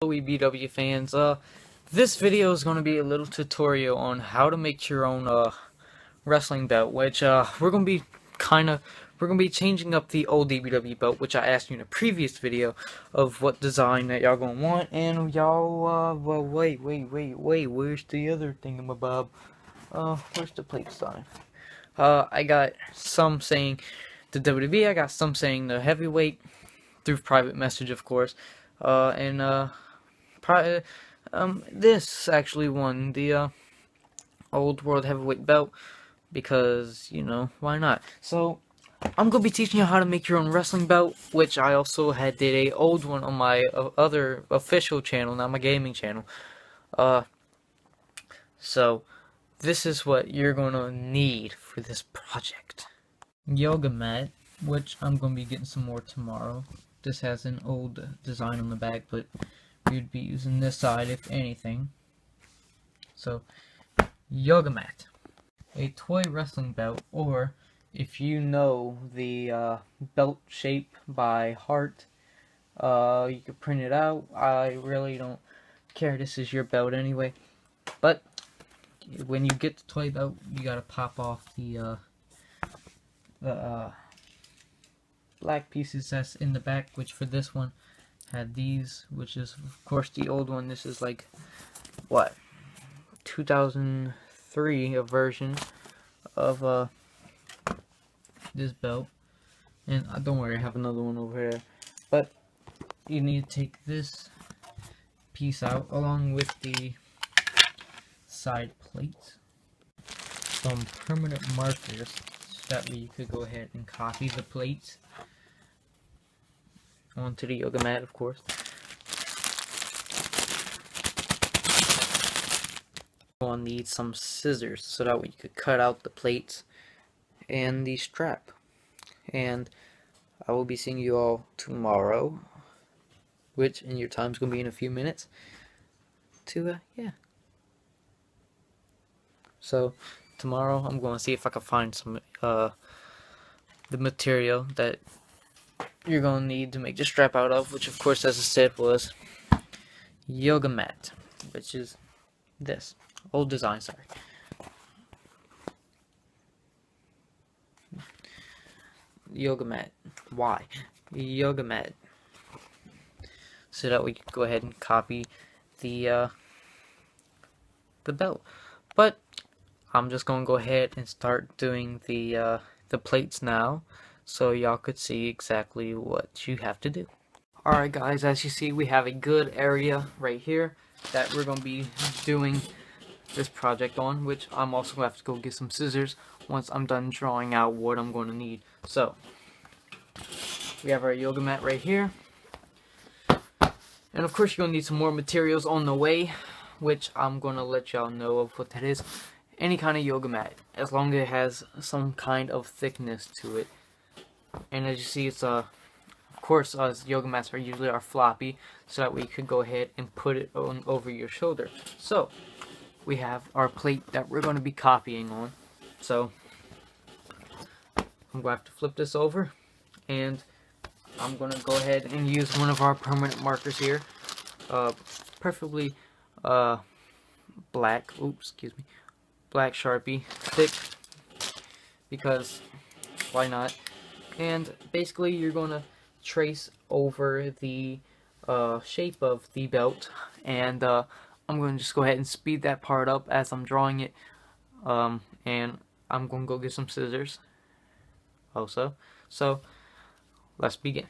Hello EBW fans, this video is going to be a little tutorial on how to make your own wrestling belt, which we're going to be changing up the old EBW belt, which I asked you in a previous video of what design that y'all going to want, and y'all, well, wait, where's the other thingamabob? Where's the plate design? I got some saying the WWE, I got some saying the heavyweight, through private message, of course, this actually won the old world heavyweight belt because, you know, why not? So I'm gonna be teaching you how to make your own wrestling belt, which I also did a old one on my other official channel, not my gaming channel. So this is what you're gonna need for this project. Yoga mat, which I'm gonna be getting some more tomorrow. This has an old design on the back, but we'd be using this side if anything. So, yoga mat, a toy wrestling belt, or if you know the belt shape by heart, you could print it out. I really don't care. This is your belt anyway. But when you get the toy belt, you gotta pop off the black pieces that's in the back, which for this one had these, which is of course the old one. This is like what, 2003 a version of this belt, and don't worry, I have another one over there. But you need to take this piece out along with the side plates, some permanent markers, so that way you could go ahead and copy the plates onto the yoga mat, of course. I'll need some scissors so that way you could cut out the plates and the strap. And I will be seeing you all tomorrow, which in your time's gonna be in a few minutes. Yeah. So tomorrow I'm going to see if I can find some the material that you're going to need to make the strap out of, which of course, as I said, was yoga mat, which is this old design. Sorry. Yoga mat. Why? Yoga mat. So that we can go ahead and copy the belt. But I'm just gonna go ahead and start doing the plates now, so y'all could see exactly what you have to do. Alright guys, as you see, we have a good area right here that we're gonna be doing this project on, which I'm also gonna have to go get some scissors once I'm done drawing out what I'm gonna need. So we have our yoga mat right here, and of course you're gonna need some more materials on the way, which I'm gonna let y'all know of what that is. Any kind of yoga mat, as long as it has some kind of thickness to it. And as you see, it's of course, yoga mats are floppy, so that way you could go ahead and put it on over your shoulder. So we have our plate that we're going to be copying on. So I'm going to have to flip this over, and I'm going to go ahead and use one of our permanent markers here, preferably black. Oops, excuse me. Black Sharpie, thick, because why not? And basically you're gonna trace over the shape of the belt, and I'm gonna just go ahead and speed that part up as I'm drawing it, and I'm gonna go get some scissors also. So let's begin.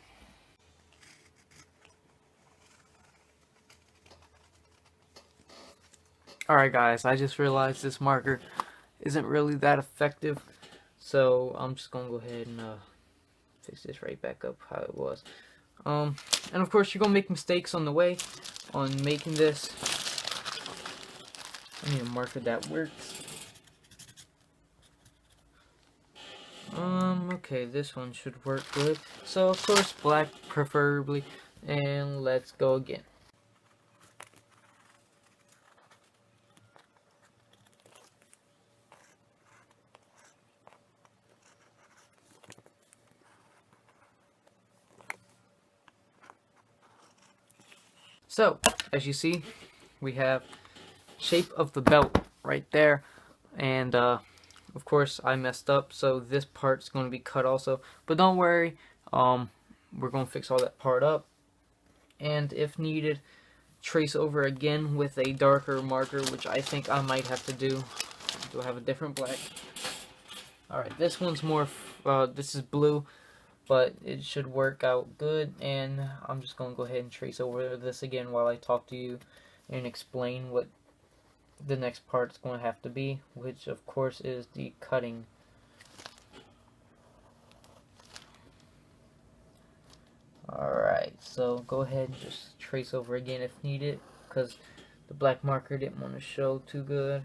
Alright guys, I just realized this marker isn't really that effective, so I'm just gonna go ahead and fix this right back up how it was. And of course you're gonna make mistakes on the way on making this. I need a marker that works. Okay, this one should work good. So of course black preferably, and let's go again. So, as you see, we have shape of the belt right there, and of course I messed up, so this part's going to be cut also, but don't worry, we're going to fix all that part up, and if needed, trace over again with a darker marker, which I think I might have to do. Do I have a different black? Alright, this one's more, this is blue, but it should work out good, and I'm just going to go ahead and trace over this again while I talk to you and explain what the next part's going to have to be, which of course is the cutting. Alright, so go ahead and just trace over again if needed, because the black marker didn't want to show too good,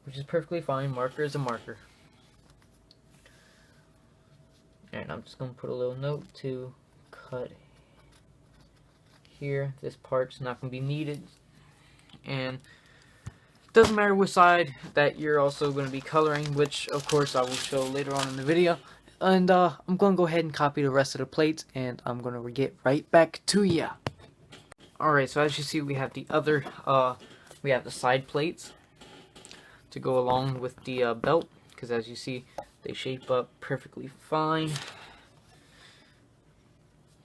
which is perfectly fine. Marker is a marker. And I'm just going to put a little note to cut here. This part's not going to be needed. And it doesn't matter which side that you're also going to be coloring, which of course I will show later on in the video. And I'm going to go ahead and copy the rest of the plates, and I'm going to get right back to ya. Alright, so as you see, we have the other, we have the side plates to go along with the belt, because as you see, they shape up perfectly fine.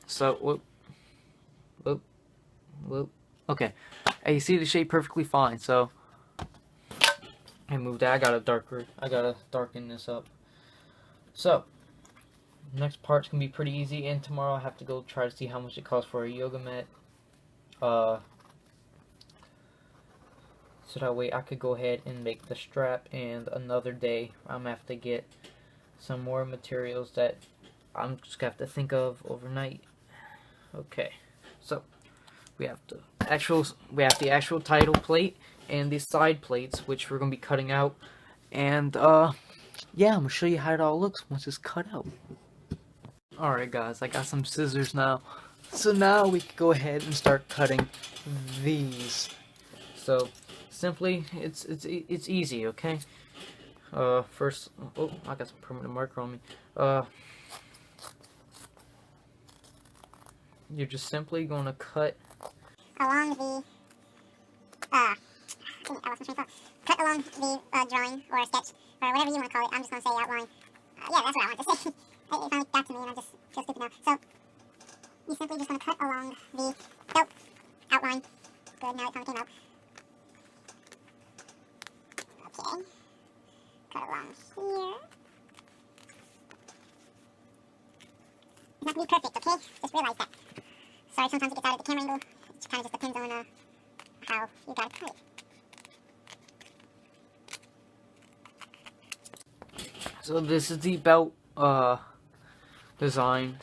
So, whoop. Okay, and you see the shape perfectly fine. So, I moved that. I gotta darken this up. So, next part's gonna be pretty easy, and tomorrow I have to go try to see how much it costs for a yoga mat. So that way I could go ahead and make the strap, and another day I'm gonna have to get some more materials that I'm just gonna have to think of overnight. Okay, so we have the actual title plate and the side plates, which we're gonna be cutting out, and yeah, I'm gonna show you how it all looks once it's cut out. Alright guys, I got some scissors now, so now we can go ahead and start cutting these. So simply, it's easy, okay? First, oh, I got some permanent marker on me. You're just simply going to cut along the, cut along the drawing or sketch, or whatever you want to call it. I'm just going to say outline. Yeah, that's what I want to say. It finally got to me and I just feel stupid now. So, you simply just want to cut along the belt outline. Good, now it finally came out. Okay. Cut along here. It's not going to be perfect, okay? Just realize that. Sorry, sometimes it gets out of the camera angle. It kind of just depends on how you got to cut it. So this is the belt design,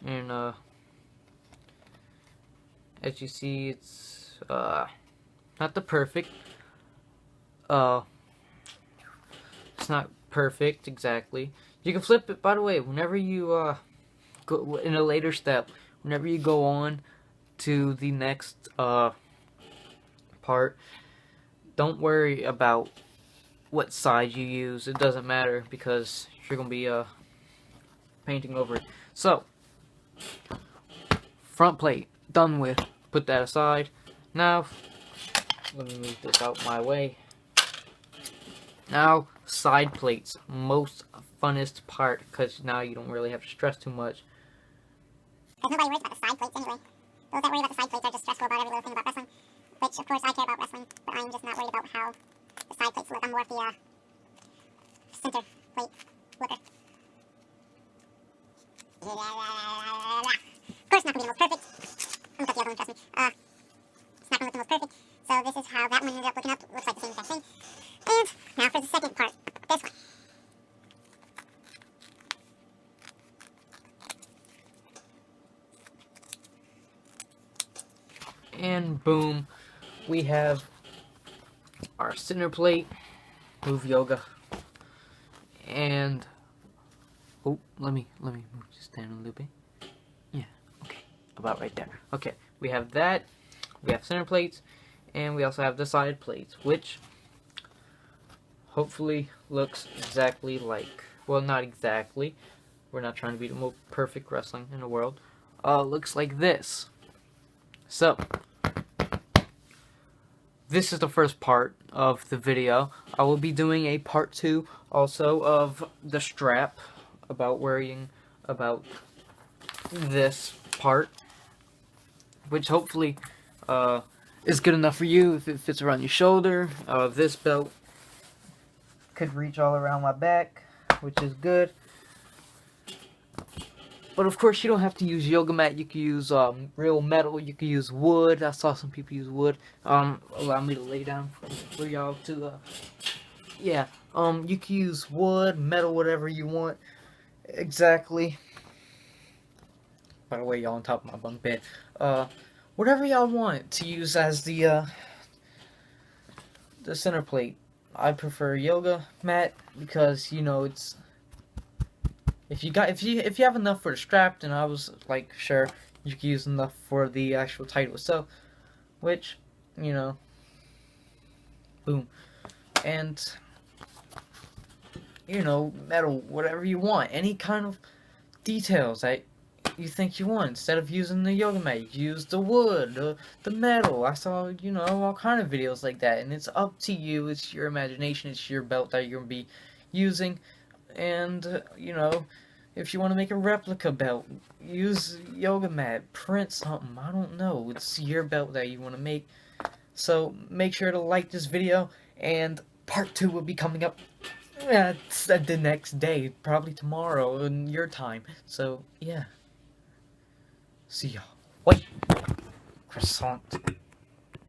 and as you see, it's not the perfect. It's not perfect exactly. You can flip it, by the way, whenever you go in a later step. Whenever you go on to the next part, don't worry about what side you use. It doesn't matter, because you're going to be painting over it. So, front plate, done with. Put that aside. Now, let me move this out my way. Now, side plates. Most funnest part, because now you don't really have to stress too much. Because nobody worries about the side plates anyway. Those that worry about the side plates are just stressful about every little thing about wrestling. Which, of course, I care about wrestling, but I'm just not worried about how the side plates look. I'm more of the center plate looker. Of course, not going to be the most perfect. I'm going to cut the other one, trust me. It's not going to look the most perfect. So this is how that one ended up looking up. Looks like the same exact thing. And now for the second part. This one. And boom, we have our center plate, move yoga, and oh, let me move this down a little bit. Yeah, okay, about right there. Okay, we have that, we have center plates, and we also have the side plates, which hopefully looks exactly like, well, not exactly, we're not trying to be the most perfect wrestling in the world, looks like this. So, this is the first part of the video. I will be doing a part 2 also of the strap, about this part, which hopefully is good enough for you if it fits around your shoulder. This belt could reach all around my back, which is good. But of course, you don't have to use yoga mat. You can use real metal. You can use wood. I saw some people use wood. Allow me to lay down for y'all to. Yeah. You can use wood, metal, whatever you want. Exactly. By the way, y'all on top of my bunk bed. Whatever y'all want to use as the center plate. I prefer yoga mat because, you know, it's. If you have enough for the strap, then I was like, sure, you can use enough for the actual title itself, which, you know, boom, and, you know, metal, whatever you want, any kind of details that you think you want. Instead of using the yoga mat, you use the wood, the metal. I saw, you know, all kind of videos like that, and it's up to you. It's your imagination. It's your belt that you're gonna be using. And, you know, if you want to make a replica belt, use yoga mat, print something, I don't know. It's your belt that you want to make. So, make sure to like this video, and part 2 will be coming up the next day, probably tomorrow in your time. So, yeah. See y'all. Wait! Croissant.